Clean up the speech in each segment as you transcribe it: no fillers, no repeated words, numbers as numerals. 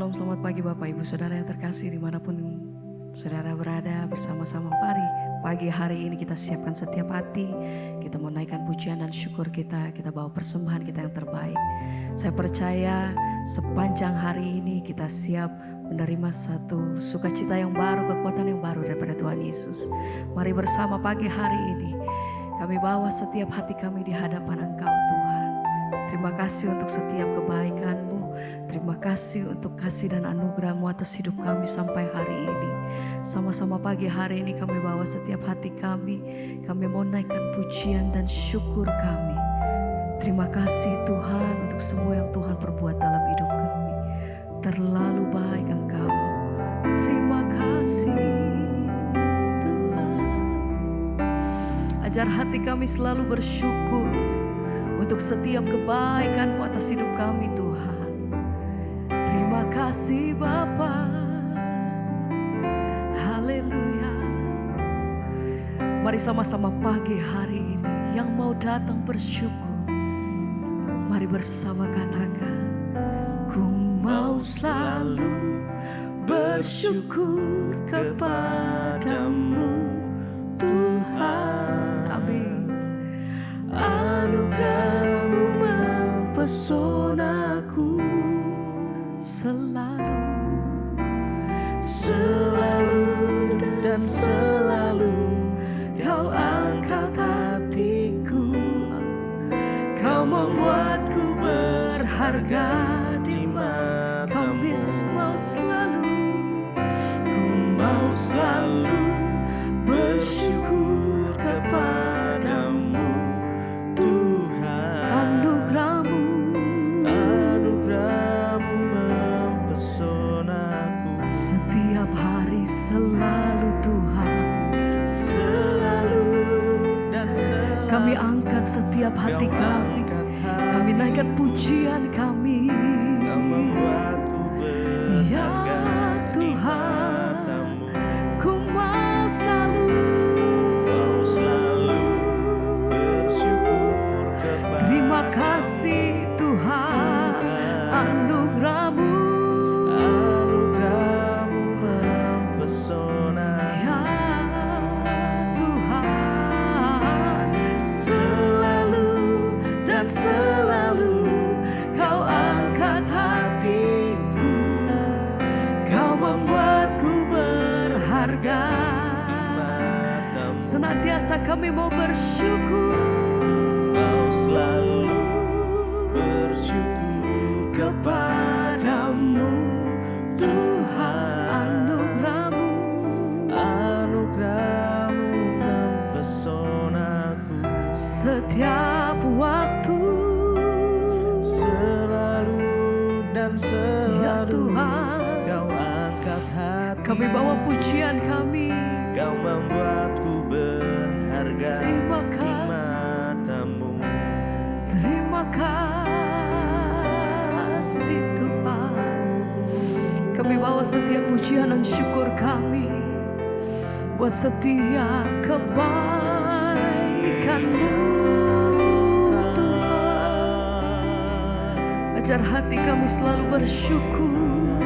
Shalom, selamat pagi Bapak Ibu Saudara yang terkasih dimanapun Saudara berada bersama-sama. Mari pagi hari ini kita siapkan setiap hati, kita mau naikkan pujian dan syukur kita bawa persembahan kita yang terbaik. Saya percaya sepanjang hari ini kita siap menerima satu sukacita yang baru, kekuatan yang baru daripada Tuhan Yesus. Mari bersama pagi hari ini kami bawa setiap hati kami di hadapan Engkau Tuhan. Terima kasih untuk setiap kebaikan-Mu. Terima kasih untuk kasih dan anugerah-Mu atas hidup kami sampai hari ini. Sama-sama pagi hari ini kami bawa setiap hati kami. Kami mau naikkan pujian dan syukur kami. Terima kasih Tuhan untuk semua yang Tuhan perbuat dalam hidup kami. Terlalu baik Engkau. Terima kasih Tuhan. Ajar hati kami selalu bersyukur untuk setiap kebaikan-Mu atas hidup kami Tuhan. Terima kasih Bapa. Haleluya. Mari sama-sama pagi hari ini yang mau datang bersyukur. Mari bersama katakan, ku mau selalu bersyukur kepadamu Tuhan. Amin. Anugerah-Mu mempesonaku selalu, selalu dan selalu. Kau angkat hatiku, Kau membuatku berharga di mata-Mu. Kau mau selalu, ku mau selalu bersyukur kepadamu Tuhan. Anugerah-Mu mempesonaku setiap hari, selalu Tuhan, selalu dan selalu. Kami angkat setiap hati kami, kami naikkan pujian kami. Kau membuatku berharga di mata-Mu. Ku mau selalu bersyukur kepadamu. Terima kasih Tuhan, anugerah-Mu mempesona. Ya Tuhan, selalu dan selalu Kau angkat hatiku, Kau membuatku berharga. Senantiasa kami mau bersyukur, mau selalu bersyukur kepadamu Tuhan. Anugerah-Mu mempesonaku setiap waktu, selalu dan selalu. Ya Tuhan, Kau angkat hati, kami bawa pujian kami. Kau membuatku berharga di mata-Mu. Terima kasih Tuhan. Kami bawa setiap pujian dan syukur kami buat setiap kebaikan-Mu Tuhan. Ajar hati kami selalu bersyukur,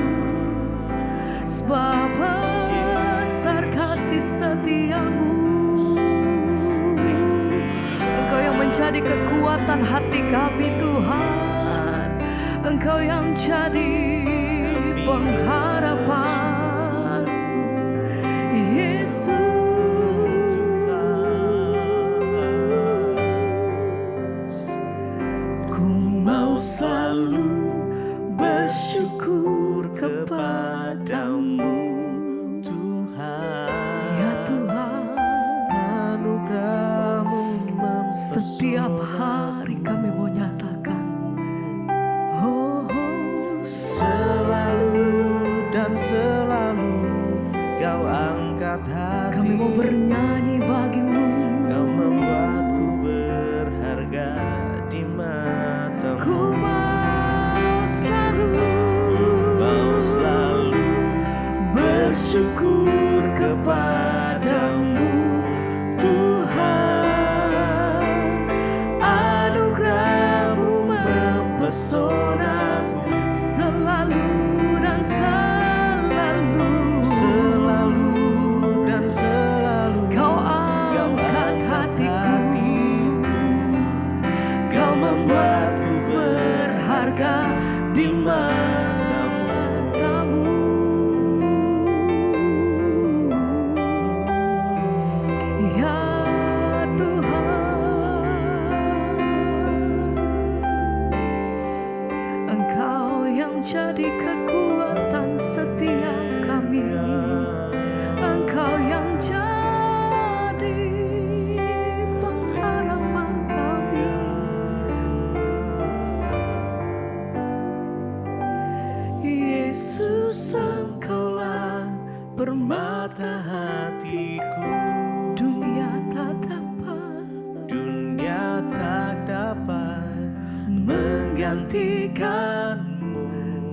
sebab besar kasih setia-Mu. Engkau yang menjadi kekuatan hati kami Tuhan. Engkau yang jadi pengharapanku Yesus. Ku mau selalu bersyukur kepadamu Tuhan. Ya Tuhan, anugerah-Mu setiap hari kami mau nyatakan, oh, selalu dan selalu Kau angkat hati. Kami mau bernyanyi bagi-Mu. Kau membuatku berharga di mata-Mu. Ku mau selalu bersyukur kepadamu Tuhan. Anugerah-Mu mempesonaku selalu dan selalu.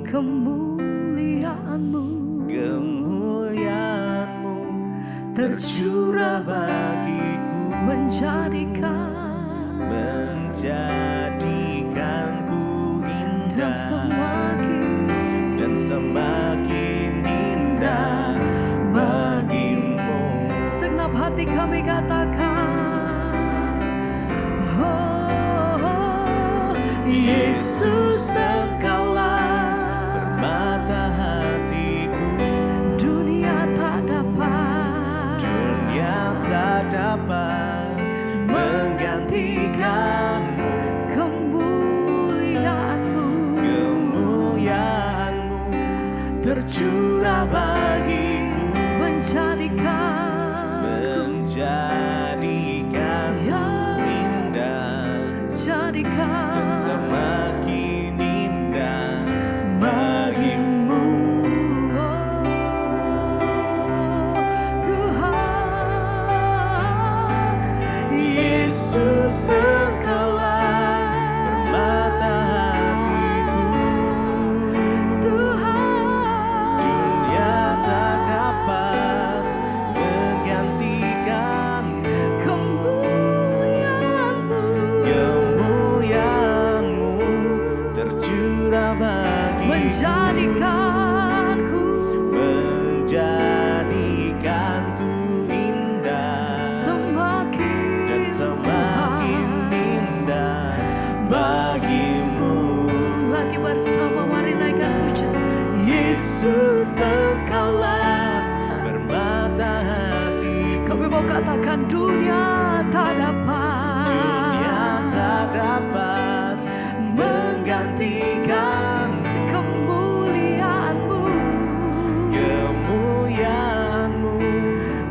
kemuliaan-Mu tercurah bagiku, menjadikanku indah, dan semakin indah bagimu. Segenap hati kami katakan, oh, Yesus Engkaulah permata hatiku. Dunia tak dapat menggantikanmu. Kemuliaan-Mu tercurah bagiku, menjadikanku indah, dan semakin indah bagimu. Oh, Tuhan Yesus Engkaulah permata hatiku. Tuhan, Dunia tak dapat menggantikanmu. Kemuliaan-Mu tercurah bagiku, menjadikanku indah, dan semakin indah bagimu. Lagi bersama mari naikkan pujian. Yesus Engkaulah permata hatiku. Kami mau katakan dunia tak dapat menggantikan kemuliaan-Mu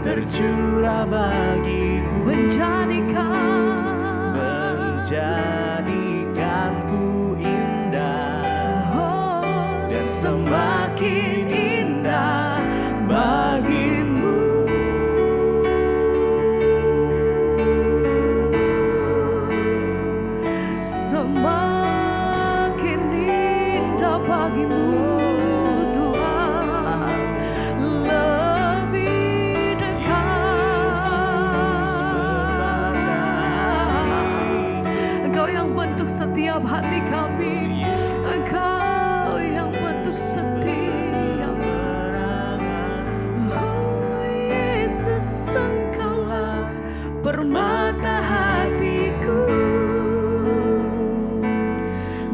tercurah bagiku, menjadikanku indah, dan semakin indah bagimu. Semakin indah bagimu Tuhan, lebih dekat. Engkau yang bentuk setiap hati kami, Engkau yang bentuk setiap. Oh Yesus Engkaulah permata hatiku.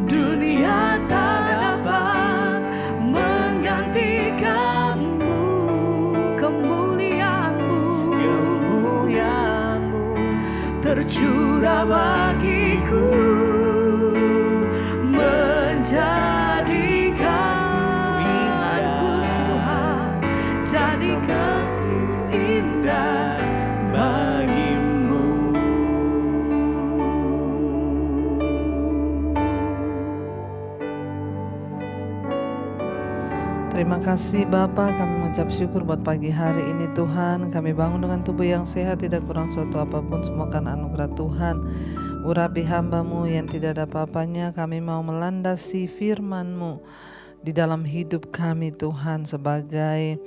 Dunia tak dapat menggantikanmu. Kemuliaan-Mu tercurah bagiku, menjadikanku Tuhan, jadikanku indah bagimu. Terima kasih Bapa, kami mengucap syukur buat pagi hari ini Tuhan. Kami bangun dengan tubuh yang sehat, tidak kurang suatu apapun, semua karena anugerah Tuhan. Urapi hamba-Mu yang tidak ada apa-apanya, kami mau melandasi firman-Mu di dalam hidup kami Tuhan, sebagai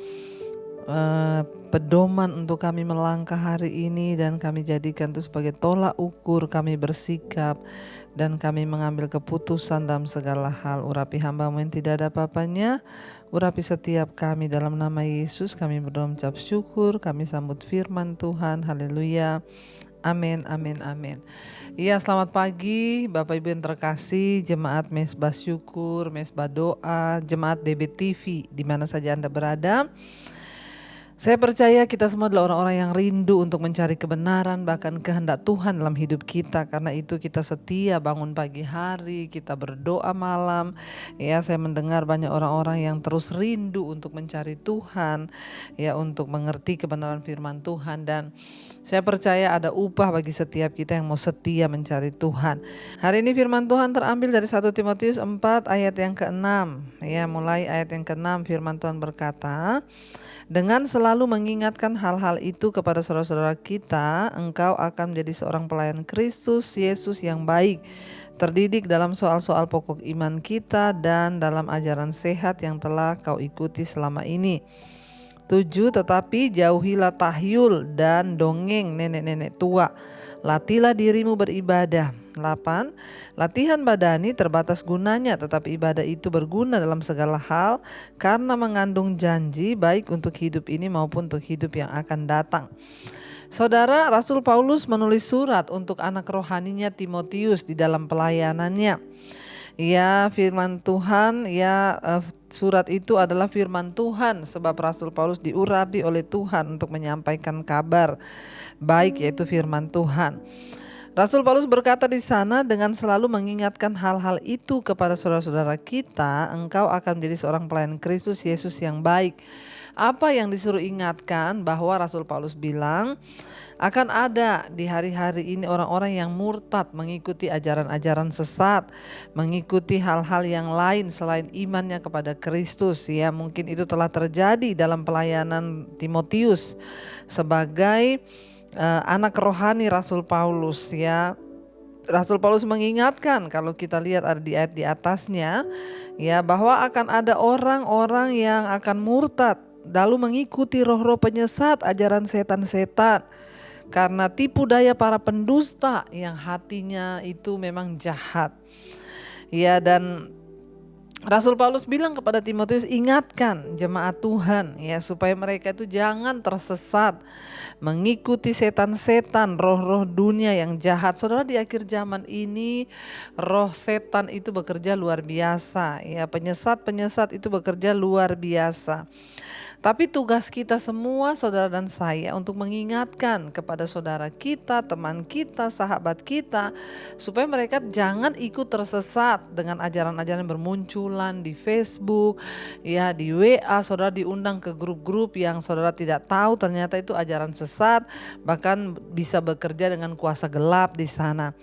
pedoman untuk kami melangkah hari ini, dan kami jadikan itu sebagai tolak ukur kami bersikap dan kami mengambil keputusan dalam segala hal. Urapi hamba-Mu yang tidak ada apa-apanya, urapi setiap kami dalam nama Yesus. Kami berdoa mengucap syukur, kami sambut firman Tuhan. Haleluya. Amin, amin, amin. Iya, selamat pagi Bapak Ibu yang terkasih, jemaat Mesbah Syukur, Mesbah Doa, jemaat DBTV, di mana saja Anda berada. Saya percaya kita semua adalah orang-orang yang rindu untuk mencari kebenaran, bahkan kehendak Tuhan dalam hidup kita. Karena itu kita setia bangun pagi hari, kita berdoa malam. Ya, saya mendengar banyak orang-orang yang terus rindu untuk mencari Tuhan, ya, untuk mengerti kebenaran firman Tuhan. Dan saya percaya ada upah bagi setiap kita yang mau setia mencari Tuhan. Hari ini firman Tuhan terambil dari 1 Timotius 4 ayat yang ke-6. Ya, mulai ayat yang ke-6 firman Tuhan berkata, dengan selalu selalu mengingatkan hal-hal itu kepada saudara-saudara kita, engkau akan menjadi seorang pelayan Kristus Yesus yang baik, terdidik dalam soal-soal pokok iman kita dan dalam ajaran sehat yang telah kau ikuti selama ini. 7. Tetapi jauhilah tahyul dan dongeng nenek-nenek tua. Latihlah dirimu beribadah. 8. Latihan badani terbatas gunanya, tetapi ibadah itu berguna dalam segala hal karena mengandung janji baik untuk hidup ini maupun untuk hidup yang akan datang. Saudara, Rasul Paulus menulis surat untuk anak rohaninya Timotius di dalam pelayanannya. Ya, firman Tuhan, surat itu adalah firman Tuhan sebab Rasul Paulus diurapi oleh Tuhan untuk menyampaikan kabar baik, yaitu firman Tuhan. Rasul Paulus berkata di sana, dengan selalu mengingatkan hal-hal itu kepada saudara-saudara kita, engkau akan menjadi seorang pelayan Kristus Yesus yang baik. Apa yang disuruh ingatkan? Bahwa Rasul Paulus bilang akan ada di hari-hari ini orang-orang yang murtad, mengikuti ajaran-ajaran sesat, mengikuti hal-hal yang lain selain imannya kepada Kristus. Ya, mungkin itu telah terjadi dalam pelayanan Timotius sebagai anak rohani Rasul Paulus. Ya, Rasul Paulus mengingatkan, kalau kita lihat ada di ayat di atasnya, ya, bahwa akan ada orang-orang yang akan murtad lalu mengikuti roh-roh penyesat, ajaran setan-setan, karena tipu daya para pendusta yang hatinya itu memang jahat. Ya, dan Rasul Paulus bilang kepada Timotius, ingatkan jemaat Tuhan ya, supaya mereka itu jangan tersesat mengikuti setan-setan, roh-roh dunia yang jahat. Saudara, di akhir zaman ini roh setan itu bekerja luar biasa ya, penyesat-penyesat itu bekerja luar biasa. Tapi tugas kita semua, saudara dan saya, untuk mengingatkan kepada saudara kita, teman kita, sahabat kita, supaya mereka jangan ikut tersesat dengan ajaran-ajaran yang bermunculan di Facebook, ya, di WA. Saudara diundang ke grup-grup yang saudara tidak tahu ternyata itu ajaran sesat, bahkan bisa bekerja dengan kuasa gelap di sana.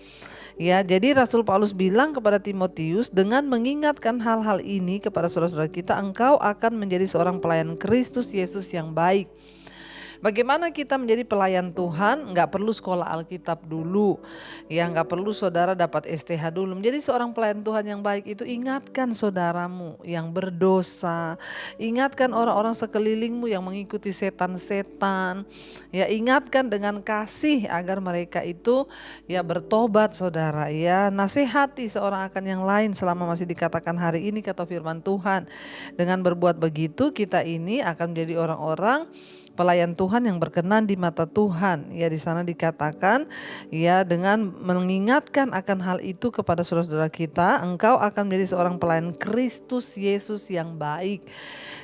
Ya, jadi Rasul Paulus bilang kepada Timotius, dengan mengingatkan hal-hal ini kepada saudara-saudara kita, engkau akan menjadi seorang pelayan Kristus Yesus yang baik. Bagaimana kita menjadi pelayan Tuhan? Nggak perlu sekolah Alkitab dulu, ya, nggak perlu saudara dapat STH dulu. Menjadi seorang pelayan Tuhan yang baik itu, ingatkan saudaramu yang berdosa, ingatkan orang-orang sekelilingmu yang mengikuti setan-setan, ya, ingatkan dengan kasih agar mereka itu ya bertobat, saudara, ya, nasihati seorang akan yang lain selama masih dikatakan hari ini kata firman Tuhan. Dengan berbuat begitu, kita ini akan menjadi orang-orang pelayan Tuhan yang berkenan di mata Tuhan. Ya, di sana dikatakan, ya, dengan mengingatkan akan hal itu kepada saudara-saudara kita, engkau akan menjadi seorang pelayan Kristus Yesus yang baik.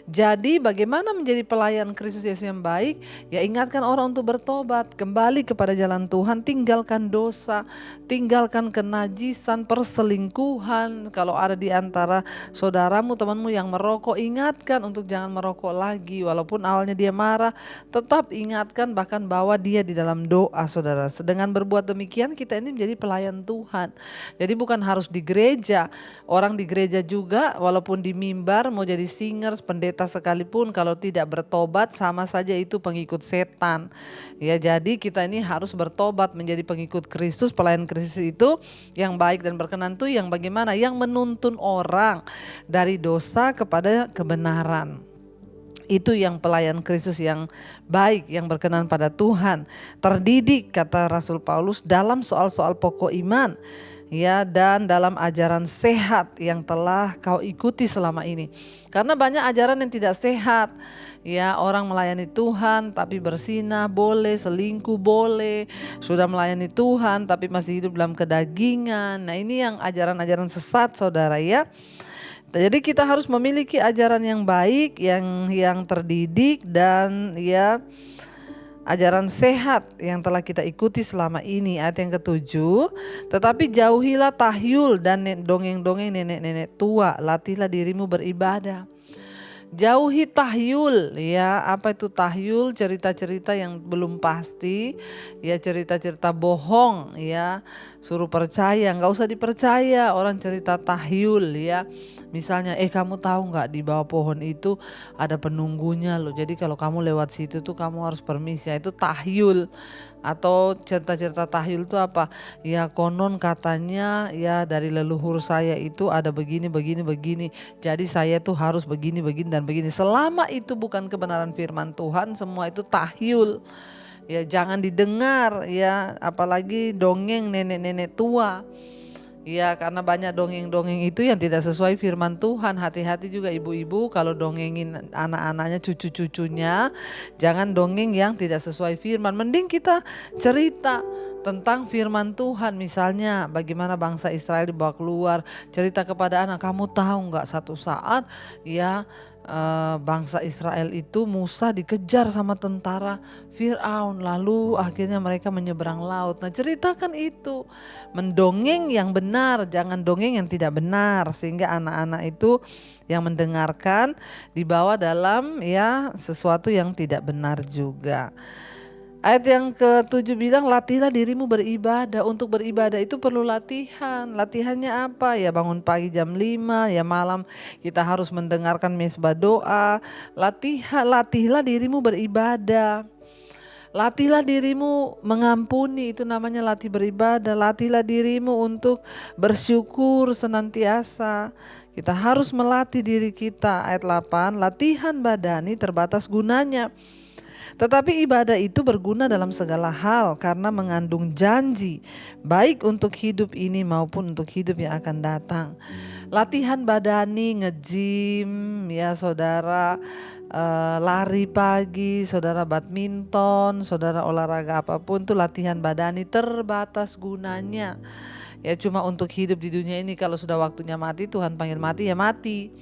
Jadi bagaimana menjadi pelayan Kristus Yesus yang baik? Ya, ingatkan orang untuk bertobat, kembali kepada jalan Tuhan, tinggalkan dosa, tinggalkan kenajisan, perselingkuhan. Kalau ada di antara saudaramu, temanmu yang merokok, ingatkan untuk jangan merokok lagi. Walaupun awalnya dia marah, tetap ingatkan, bahkan bawa dia di dalam doa, saudara. Dengan berbuat demikian kita ini menjadi pelayan Tuhan. Jadi bukan harus di gereja. Orang di gereja juga walaupun di mimbar mau jadi singers, pendeta sekalipun, kalau tidak bertobat sama saja itu pengikut setan. Ya, jadi kita ini harus bertobat menjadi pengikut Kristus. Pelayan Kristus itu yang baik dan berkenan itu yang bagaimana? Yang menuntun orang dari dosa kepada kebenaran. Itu yang pelayan Kristus yang baik, yang berkenan pada Tuhan. Terdidik, kata Rasul Paulus, dalam soal-soal pokok iman, ya, dan dalam ajaran sehat yang telah kau ikuti selama ini. Karena banyak ajaran yang tidak sehat. Ya, orang melayani Tuhan tapi bersinah boleh, selingkuh boleh, sudah melayani Tuhan tapi masih hidup dalam kedagingan. Nah, ini yang ajaran-ajaran sesat, saudara, ya. Jadi kita harus memiliki ajaran yang baik, yang terdidik, dan ya ajaran sehat yang telah kita ikuti selama ini. Ayat yang ke-7, tetapi jauhilah tahyul dan dongeng-dongeng nenek-nenek tua, latihlah dirimu beribadah. Jauhi tahyul, ya. Apa itu tahyul? Cerita-cerita yang belum pasti, ya, cerita-cerita bohong, ya. Suruh percaya, nggak usah dipercaya orang cerita tahyul, ya. Misalnya, kamu tahu nggak di bawah pohon itu ada penunggunya loh. Jadi kalau kamu lewat situ tuh kamu harus permisi. Itu tahyul. Atau cerita-cerita tahyul itu apa? Ya konon katanya ya dari leluhur saya itu ada begini. Jadi saya tuh harus begini dan begini. Selama itu bukan kebenaran firman Tuhan, semua itu tahyul. Ya jangan didengar ya, apalagi dongeng nenek-nenek tua. Ya karena banyak dongeng-dongeng itu yang tidak sesuai firman Tuhan. Hati-hati juga ibu-ibu kalau dongengin anak-anaknya, cucu-cucunya. Jangan dongeng yang tidak sesuai firman. Mending kita cerita tentang firman Tuhan. Misalnya bagaimana bangsa Israel dibawa keluar. Cerita kepada anak, kamu tahu gak satu saat ya bangsa Israel itu Musa dikejar sama tentara Fir'aun, lalu akhirnya mereka menyeberang laut. Nah ceritakan itu, mendongeng yang benar, jangan dongeng yang tidak benar, sehingga anak-anak itu yang mendengarkan dibawa dalam ya sesuatu yang tidak benar juga. Ayat yang ke-7 bilang latihlah dirimu beribadah. Untuk beribadah itu perlu latihan. Latihannya apa? Ya bangun pagi jam 5, ya malam kita harus mendengarkan mesbah doa. Latihlah dirimu beribadah. Latihlah dirimu mengampuni, itu namanya latih beribadah. Latihlah dirimu untuk bersyukur senantiasa. Kita harus melatih diri kita. Ayat 8, latihan badani terbatas gunanya. Tetapi ibadah itu berguna dalam segala hal karena mengandung janji baik untuk hidup ini maupun untuk hidup yang akan datang. Latihan badani, nge-gym ya saudara, lari pagi, saudara badminton, saudara olahraga apapun itu latihan badani terbatas gunanya. Ya cuma untuk hidup di dunia ini, kalau sudah waktunya mati, Tuhan panggil mati ya mati.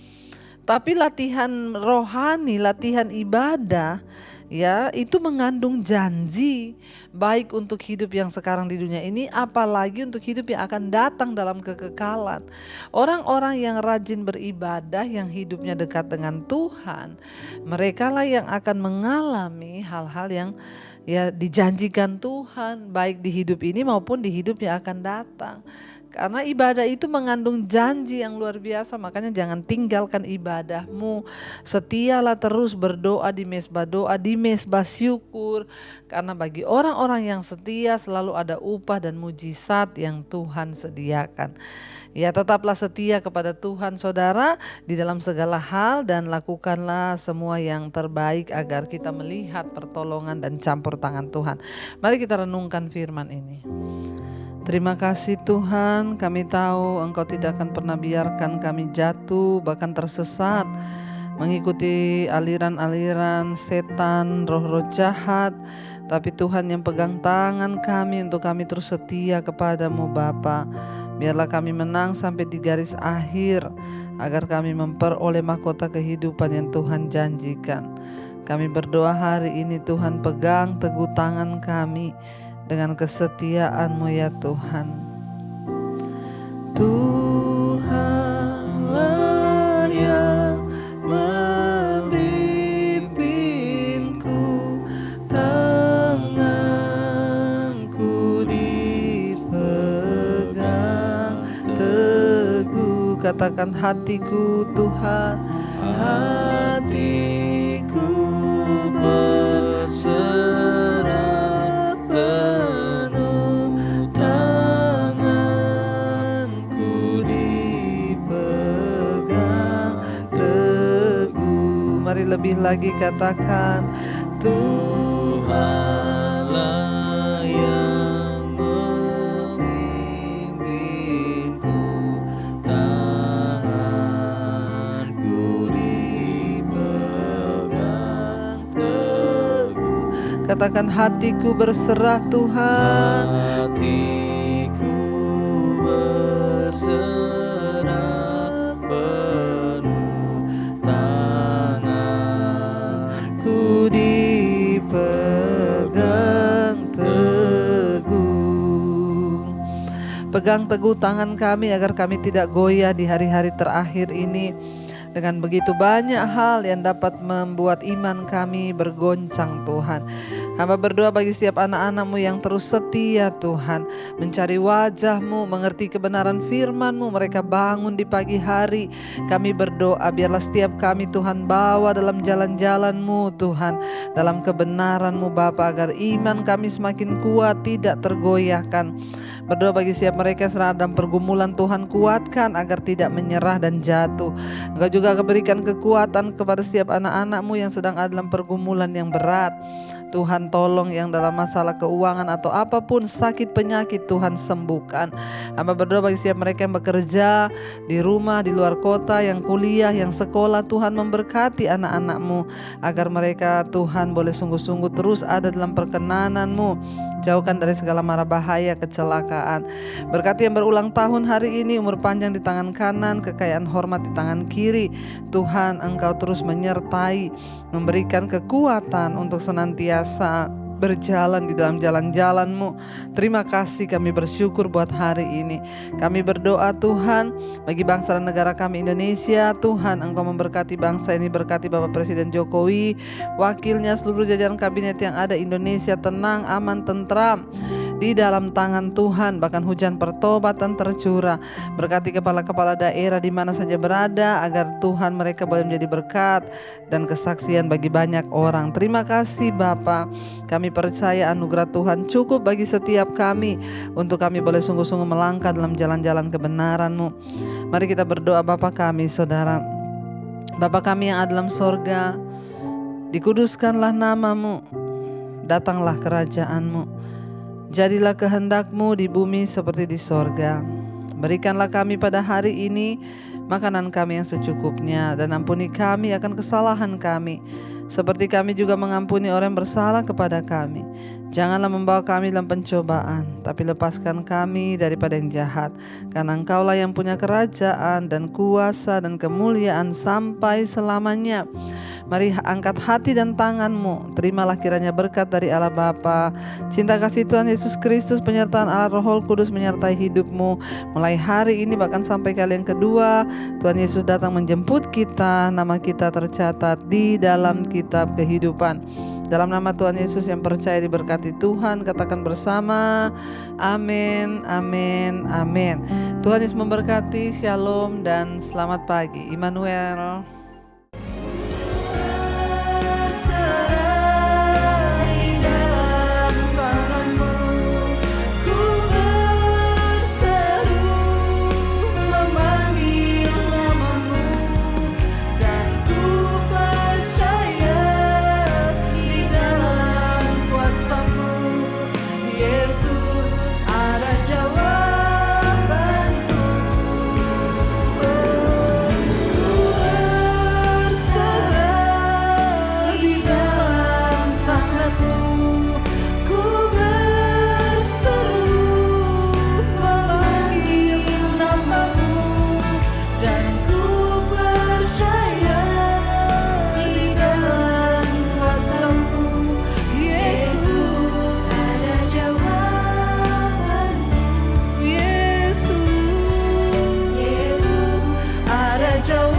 Tapi latihan rohani, latihan ibadah ya itu mengandung janji baik untuk hidup yang sekarang di dunia ini, apalagi untuk hidup yang akan datang dalam kekekalan. Orang-orang yang rajin beribadah, yang hidupnya dekat dengan Tuhan, merekalah yang akan mengalami hal-hal yang ya dijanjikan Tuhan baik di hidup ini maupun di hidup yang akan datang. Karena ibadah itu mengandung janji yang luar biasa, makanya jangan tinggalkan ibadahmu. Setialah terus berdoa di mesbah doa, di mesbah syukur. Karena bagi orang-orang yang setia selalu ada upah dan mujizat yang Tuhan sediakan. Ya tetaplah setia kepada Tuhan saudara di dalam segala hal dan lakukanlah semua yang terbaik agar kita melihat pertolongan dan campur tangan Tuhan. Mari kita renungkan firman ini. Terima kasih Tuhan, kami tahu Engkau tidak akan pernah biarkan kami jatuh bahkan tersesat mengikuti aliran-aliran setan, roh-roh jahat. Tapi Tuhan yang pegang tangan kami untuk kami terus setia kepadamu Bapa. Biarlah kami menang sampai di garis akhir agar kami memperoleh mahkota kehidupan yang Tuhan janjikan. Kami berdoa hari ini Tuhan pegang teguh tangan kami dengan kesetiaan-Mu ya Tuhan. Tuhanlah yang membimbingku, tanganku dipegang teguh. Katakan hatiku Tuhan, hatiku berserah penuh, tanganku dipegang teguh. Mari lebih lagi katakan, Tuhanlah yang membimbingku, tanganku dipegang teguh. Katakan hatiku berserah Tuhan, hatiku berserah penuh, tanganku dipegang teguh. Pegang teguh tangan kami agar kami tidak goyah di hari-hari terakhir ini. dengan begitu banyak hal yang dapat membuat iman kami bergoncang Tuhan. Hamba berdoa bagi setiap anak-anak-Mu yang terus setia Tuhan, mencari wajah-Mu, mengerti kebenaran firman-Mu, mereka bangun di pagi hari. Kami berdoa biarlah setiap kami Tuhan bawa dalam jalan-jalan-Mu Tuhan, dalam kebenaran-Mu Bapa, agar iman kami semakin kuat, tidak tergoyahkan. Berdoa bagi setiap mereka yang sedang dalam pergumulan, Tuhan kuatkan agar tidak menyerah dan jatuh. Engkau juga berikan kekuatan kepada setiap anak-anak-Mu yang sedang ada dalam pergumulan yang berat. Tuhan tolong yang dalam masalah keuangan atau apapun sakit penyakit, Tuhan sembuhkan. Hamba berdoa bagi setiap mereka yang bekerja di rumah, di luar kota, yang kuliah, yang sekolah, Tuhan memberkati anak-anak-Mu agar mereka Tuhan boleh sungguh-sungguh terus ada dalam perkenan-Mu. Jauhkan dari segala mara bahaya, kecelakaan. Berkati yang berulang tahun hari ini, umur panjang di tangan kanan, kekayaan hormat di tangan kiri. Tuhan, Engkau terus menyertai, memberikan kekuatan untuk senantiasa berjalan di dalam jalan-jalan-Mu. Terima kasih, kami bersyukur buat hari ini. Kami berdoa Tuhan bagi bangsa dan negara kami Indonesia. Tuhan, Engkau memberkati bangsa ini, berkati Bapak Presiden Jokowi, wakilnya, seluruh jajaran kabinet yang ada. Indonesia tenang, aman, tentram di dalam tangan Tuhan. Bahkan hujan pertobatan tercurah. Berkati kepala-kepala daerah di mana saja berada, agar Tuhan mereka boleh menjadi berkat dan kesaksian bagi banyak orang. Terima kasih Bapa. Kami percaya anugerah Tuhan cukup bagi setiap kami untuk kami boleh sungguh-sungguh melangkah dalam jalan-jalan kebenaran-Mu. Mari kita berdoa. Bapa kami, Saudara, Bapa kami yang ada dalam sorga, dikuduskanlah nama-Mu, datanglah kerajaan-Mu, jadilah kehendak-Mu di bumi seperti di sorga. Berikanlah kami pada hari ini makanan kami yang secukupnya, dan ampuni kami akan kesalahan kami, seperti kami juga mengampuni orang yang bersalah kepada kami. Janganlah membawa kami dalam pencobaan, tapi lepaskan kami daripada yang jahat. Karena Engkaulah yang punya kerajaan dan kuasa dan kemuliaan sampai selamanya. Mari angkat hati dan tangan-Mu. Terimalah kiranya berkat dari Allah Bapa, cinta kasih Tuhan Yesus Kristus, penyertaan Allah Roh Kudus menyertai hidup-Mu mulai hari ini bahkan sampai kali yang kedua Tuhan Yesus datang menjemput kita. Nama kita tercatat di dalam kitab kehidupan. Dalam nama Tuhan Yesus yang percaya diberkati Tuhan, katakan bersama, amin, amin, amin. Tuhan Yesus memberkati. Shalom dan selamat pagi. Immanuel. Jauh